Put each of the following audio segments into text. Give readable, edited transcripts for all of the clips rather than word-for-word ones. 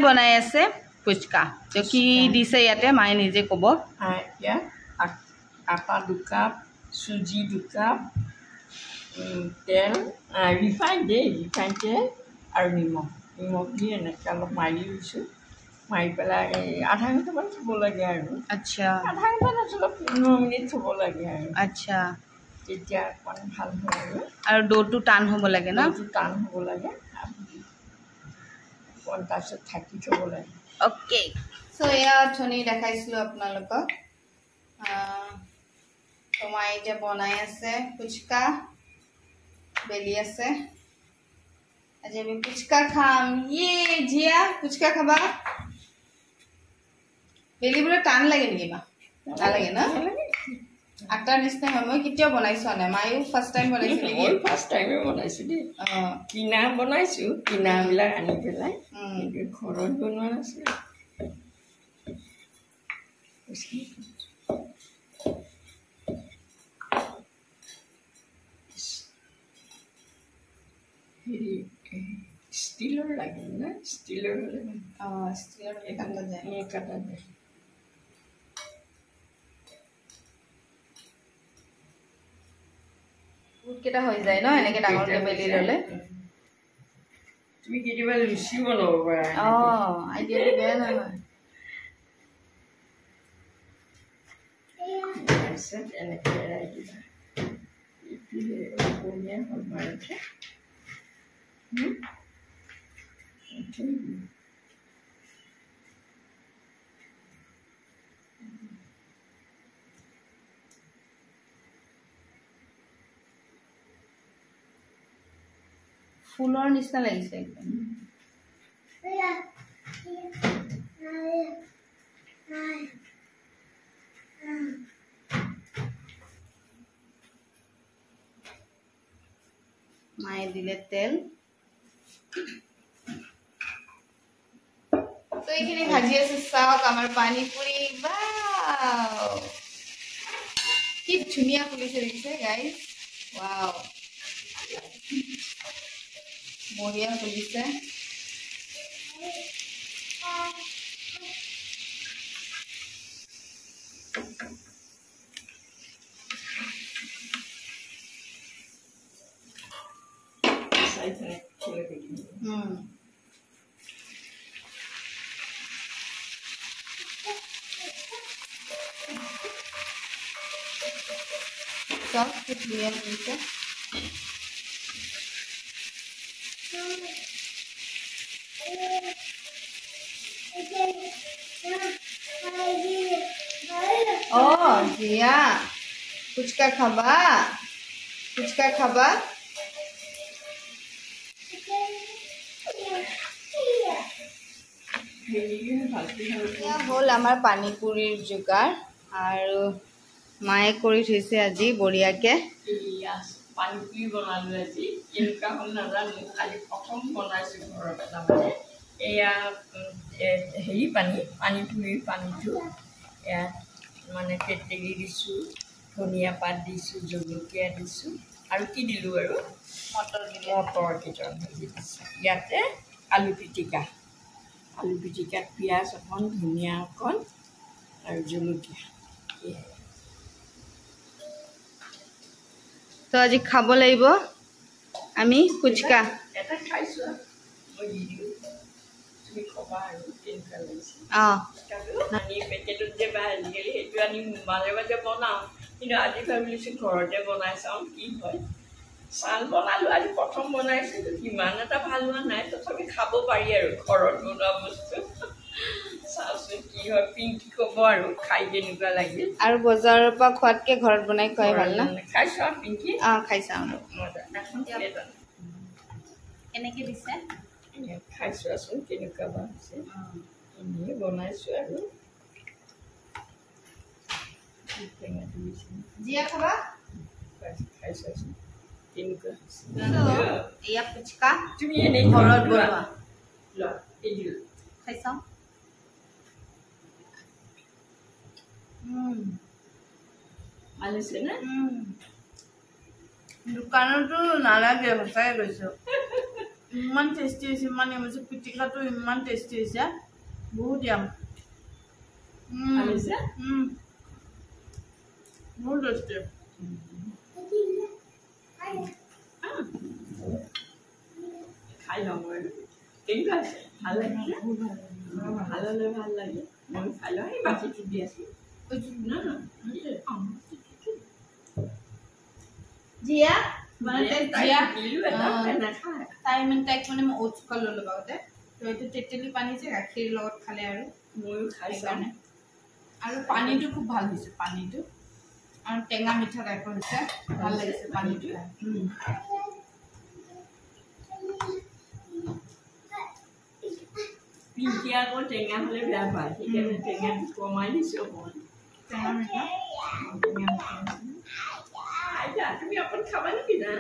বনাই আছে ফুচকা তো কি দিছে ইয়াতে মায়ে নিজে ক'ব এতিয়া আটা 2 কাপ সুজি 2 কাপ তেল ৰিফাইন তেল আৰু নিমখ দি এনেকৈ অলপ মাৰি লৈছোঁ মাৰি পেলাই আধা ঘণ্টামান থ'ব লাগে আৰু আচ্ছা আধা ঘণ্টা নচলক 15 মিনিট থ'ব লাগে আৰু আচ্ছা তেতিয়া অকণ ভাল হয় আৰু ডোটো টান হ'ব লাগে ন ডোটো টান হ'ব লাগে অকণ তাৰপিছত থাকি থ'ব লাগে অ'কে চ' এয়া অথনি দেখাইছিলোঁ আপোনালোকক তো মায়ে এতিয়া বনাই আছে ফুচকা বেলি আছে আজি আমি ফুচকা খাম জিয়া ফুচকা খাবা বেলিবলৈ টান লাগে নেকি মা নালাগে ন আটাৰ নিচিনা হয় মই কেতিয়াও বনাই চোৱা নাই মায়েও ফাৰ্ষ্ট টাইম বনাইছিল নেকি ফাৰ্ষ্ট টাইমে বনাইছোঁ দেই কিনা বনাইছোঁ কিনাবিলাক আনি পেলাই ঘৰত বনোৱা নাছিল ষ্টিলৰ লাগে না ষ্টিলৰ ষ্টিলৰ কাটা যায় বহুতকেইটা হৈ যায় ন এনেকে ডাঙৰকে বেলি ল'লে তুমি কেতিয়াবা লুচি বনাব পাৰা আইডিয়াটো বেয়া নহয় এনেকৈ এৰাই দিবা বঢ়িয়া হ'ল মাৰতে ফুলৰ নিচিনা লাগিছে একদম মায়ে দিলে তেল তো এইখিনি ভাজি আছে চাওক আমাৰ পানী পুৰি বাও কি ধুনীয়া ফুলিছে দেখিছে গাইজ ৱাও বঢ়িয়া ফুলিছে सब कुछ लिया मिलता ओ जिया फुचका खाबा হল আমাৰ পানী পুৰিৰ যোগাৰ আৰু মায়ে কৰি থৈছে আজি বঢ়িয়াকে পানীপুৰি বনালোঁ আজি কেনেকুৱা হ'ল নাজানো আজি প্ৰথম বনাইছোঁ ঘৰত তাৰমানে এয়া হেৰি পানীপুৰিৰ পানীটো ইয়াত মানে তেতেলী দিছোঁ ধনিয়া পাত দিছোঁ জলকীয়া দিছোঁ আৰু কি দিলোঁ আৰু মটৰ কেইটামান ভাজি দিছোঁ ইয়াতে আলু পিটিকাত পিঁয়াজ অকণ ধনিয়া অকণ আৰু জলকীয়া তো আজি খাব লাগিব আমি ফুচকা এটা খাইছোঁ মই দি দিওঁ তুমি খবা আৰু কেনেকুৱা লাগিছে আনি পেকেটত যে বা আজিকালি সেইটো আনি মাজে মাজে বনাওঁ কিন্তু আজি ভাবিছোঁ ঘৰতে বনাই চাওঁ কি হয় চাল বনালোঁ আজি প্ৰথম বনাইছোঁ ইমান এটা ভাল হোৱা নাই তথাপি খাব পাৰি আৰু ঘৰত বনোৱা বস্তু চাওঁচোন কি হয় পিংকি ক'ব আৰু খাই কেনেকুৱা লাগিল আৰু বজাৰৰ পৰা খোৱাতকৈ ঘৰত বনাই খোৱাই ভাল ন খাইছোঁ আৰু পিংকি খাই চাওঁ কেনেকৈ দিছে খাইছোৱাচোন কেনেকুৱা বা হৈছে এনেই বনাইছোঁ আৰু জিয়া খাবা খাইছোৱাচোন কেনেকুৱা এয়া ফুচকা তুমি এনেই ঘৰত বনোৱা খাই চাওঁ ভাল হৈছে নে দোকানতো নালাগে সঁচাই কৈছোঁ ইমান টেষ্টি হৈছে, ইমান ইয়াম হৈছে, পিটিকাটো ইমান টেষ্টি হৈছে, বহুত ইয়াম। বহুত টেষ্টি। খাই লওঁ বাৰু, কেনেকুৱা আছে? ভাল লাগিছে? ভাল হ'লে ভাল লাগে। মই খাই লওঁ, এই বাতিটো দি আছোঁ। জিয়া মানে জিয়া নাখায়। তাইক মানে মই অ'টছ খোৱা ল'লোঁ আগতে, তো এইটো তেতেলী পানী যে গাখীৰ লগত খালে আৰু ময়ো খাইছোঁ সেইকাৰণে। আৰু পানীটো খুব ভাল হৈছে, পানীটো আৰু টেঙা মিঠা টাইপৰ হৈছে, ভাল লাগিছে পানীটো। পিংকি আকৌ টেঙা হ'লে বেয়া পায়, সেইকাৰণে টেঙাটো কমাই দিছোঁ অকণমান। টেঙা মিঠা আইতা তুমি অকণ খাবা নেকি না?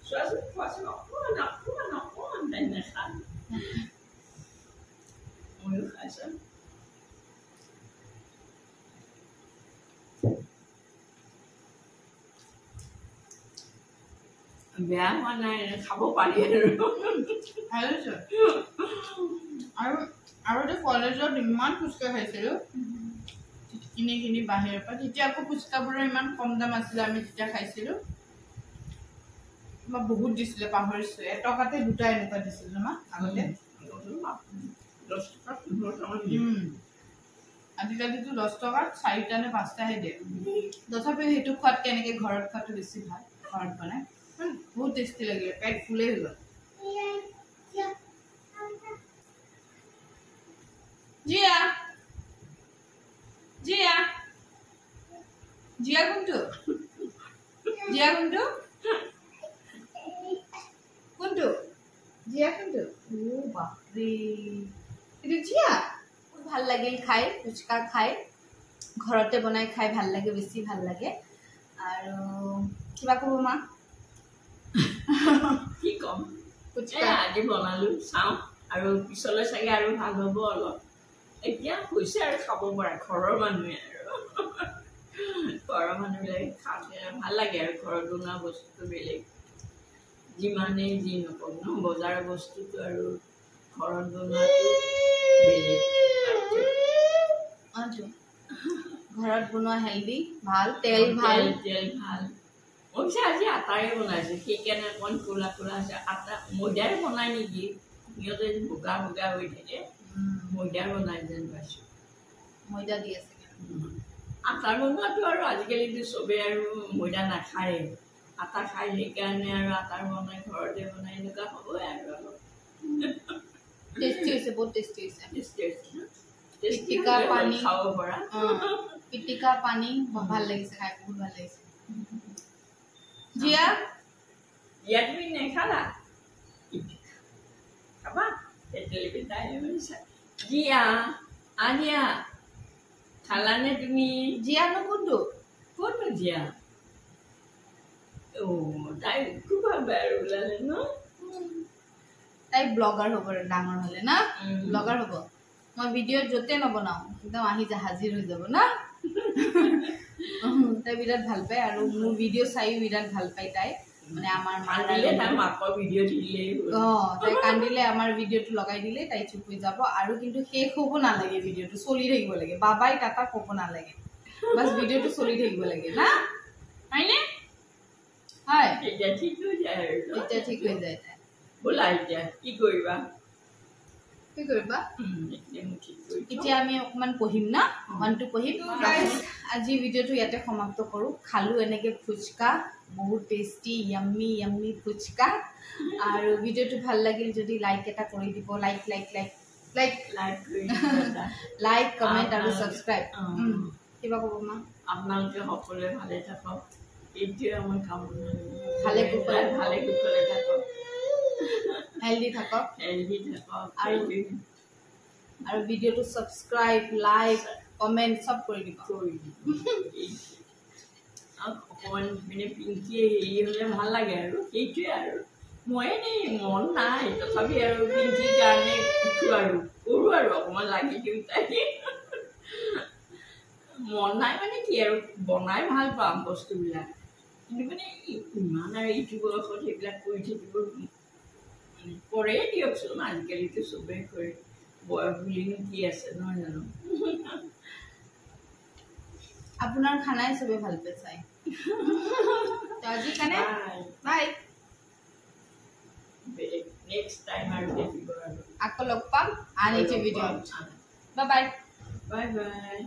চোৱাচোন খোৱাচোন, অকণমান অকণমান অকণমান তাই নাখায়। ময়ো খাইছোঁ। বেয়া হোৱা নাই, খাব পাৰি আৰু যে কলেজত ইমান ফুচকা খাইছিলোঁ কিনি বাহিৰৰ পৰা, তেতিয়া আকৌ ফুচকাবোৰৰ ইমান কম দাম আছিলে, আমি যেতিয়া খাইছিলোঁ বহুত দিছিলে, পাহৰিছোঁ, 1 টকাতে 2টা এনেকুৱা দিছিল ন আগতে। আজিকালিতো 10 টকাত 4টা নে 5টাহে দিয়ে, তথাপিও সেইটো খোৱাতকৈ এনেকৈ ঘৰত খোৱাটো বেছি ভাল, ঘৰত বনাই বহুত টেষ্টি লাগিলে, পেট ফুলেই হৈ গ'ল। জিয়া জিয়া জিয়া কোনটো? জিয়া কোনটো? কোনটো? জিয়া কোনটো? বাপৰে, এইটো জিয়া। ভাল লাগিল খাই, ফুচকা খাই, ঘৰতে বনাই খাই ভাল লাগে, বেছি ভাল লাগে। আৰু কিবা ক'ব মা? কি ক'ম, আজি বনালোঁ, চাওঁ আৰু পিছলৈ চাগে আৰু ভাল হ'ব অলপ। এতিয়া হৈছে আৰু খাব পৰা, ঘৰৰ মানুহে আৰু ঘৰৰ মানুহবিলাকে খাওঁতে ভাল লাগে আৰু ঘৰত বনোৱা বস্তুটো বেলেগ, যিমানেই যি নকওঁ ন, বজাৰৰ বস্তুটো আৰু ঘৰত বনোৱাটো বেলেগ। ঘৰত বনোৱা হেল্ডি, ভাল, তেল ভাল। অৱশ্যে আজি আটাৰে বনাইছোঁ, সেইকাৰণে অকণ ক'লা আছে। আটা ময়দাৰে বনাই নেকি, সিহঁতে বগা হৈ থাকে, ময়দাৰ বনাই যেন পাইছোঁ। ময়দা দি আছে আটাৰ বনোৱাটো, আৰু আজিকালিতো চবেই আৰু ময়দা নাখায়েই, আটা খাই, সেইকাৰণে আৰু আটাৰ বনাই ঘৰতে বনাই এনেকুৱা হ'বই আৰু অলপ টেষ্টি হৈছে, বহুত টেষ্টি হৈছে। পিটিকা পানী খাব পৰা, পিটিকা পানী ভাল লাগিছে খাই, বহুত ভাল লাগিছে। জিয়া তুমি নেখালা? খাবা তেতেলী পিঠা জিয়া আনিয়া খালানে তুমি? জিয়ানো কোনটো? কোনটো জিয়া? তাই খুব ভাল ওলালে ন, তাই ব্লগাৰ হ'ব ডাঙৰ হ'লে না, ব্লগাৰ হ'ব। মই ভিডিঅ' য'তে নবনাওঁ একদম আহি হাজিৰ হৈ যাব না। তাই বিৰাট ভাল পায়, আৰু মোৰ ভিডিঅ' চাইও বিৰাট ভাল পায় তাই। মানে আমাৰ মাকৰ ভিডিঅ' দিলেই তাই কান্দিলে আমাৰ ভিডিঅ'টো লগাই দিলে তাই চুপ হৈ যাব, আৰু কিন্তু শেষ হ'ব নালাগে, ভিডিঅ'টো চলি থাকিব লাগে, বাবাই টাটা ক'ব নালাগে, বাছ ভিডিঅ'টো চলি থাকিব লাগে না, হয়নে? হয়, এতিয়া ঠিক হৈ যায় আৰু এতিয়া ঠিক হৈ যায়। তাই ব'লা এতিয়া কি কৰিবা? এতিয়া আমি অকমান পঢ়িম না, 1 2 পঢ়িম। আজি ভিডিঅ'টো ইয়াতে সমাপ্ত কৰোঁ। খালোঁ এনেকৈ ফুচকা, বহুত টেষ্টি য়াম্মি ফুচকা। আৰু ভিডিঅ'টো ভাল লাগিল যদি লাইক এটা কৰি দিব, লাইক কমেণ্ট আৰু ছাবস্ক্ৰাইব। কিবা ক'ব মা? আপোনালোকে সকলোৱে ভালে থাকক, এইটোৱে আমাৰ কামনা। ভালে কুশলে থাকক, হেল্ডি থাকক, আৰু ভিডিঅ'টো ছাবস্ক্ৰাইব, লাইক, কমেণ্ট চব কৰি দিব। অকণমান মানে পিংকি হেৰি হ'লে ভাল লাগে আৰু, সেইটোৱে আৰু মই মন নাই, তথাপি আৰু পিংকিৰ কাৰণে উঠোঁ আৰু কৰোঁ আৰু অকণমান লাগি দিওঁ তাই। মন নাই মানে কি আৰু, বনাই ভাল পাম বস্তুবিলাক, কিন্তু মানে ইমান আৰু ইটো বয়সত সেইবিলাক কৰি থাকিব কৰে দিয়কচোন আজিকালিতো চবেই কৰে বয়স বুলিনো কি আছে নহয় জানো আপোনাৰ খানাই চবে ভাল পায় চাই তো আজি কাৰণে বাই নেক্সট টাইম আৰু দেখিব আৰু আকৌ লগ পাম আন এটা video' bye bye bye bye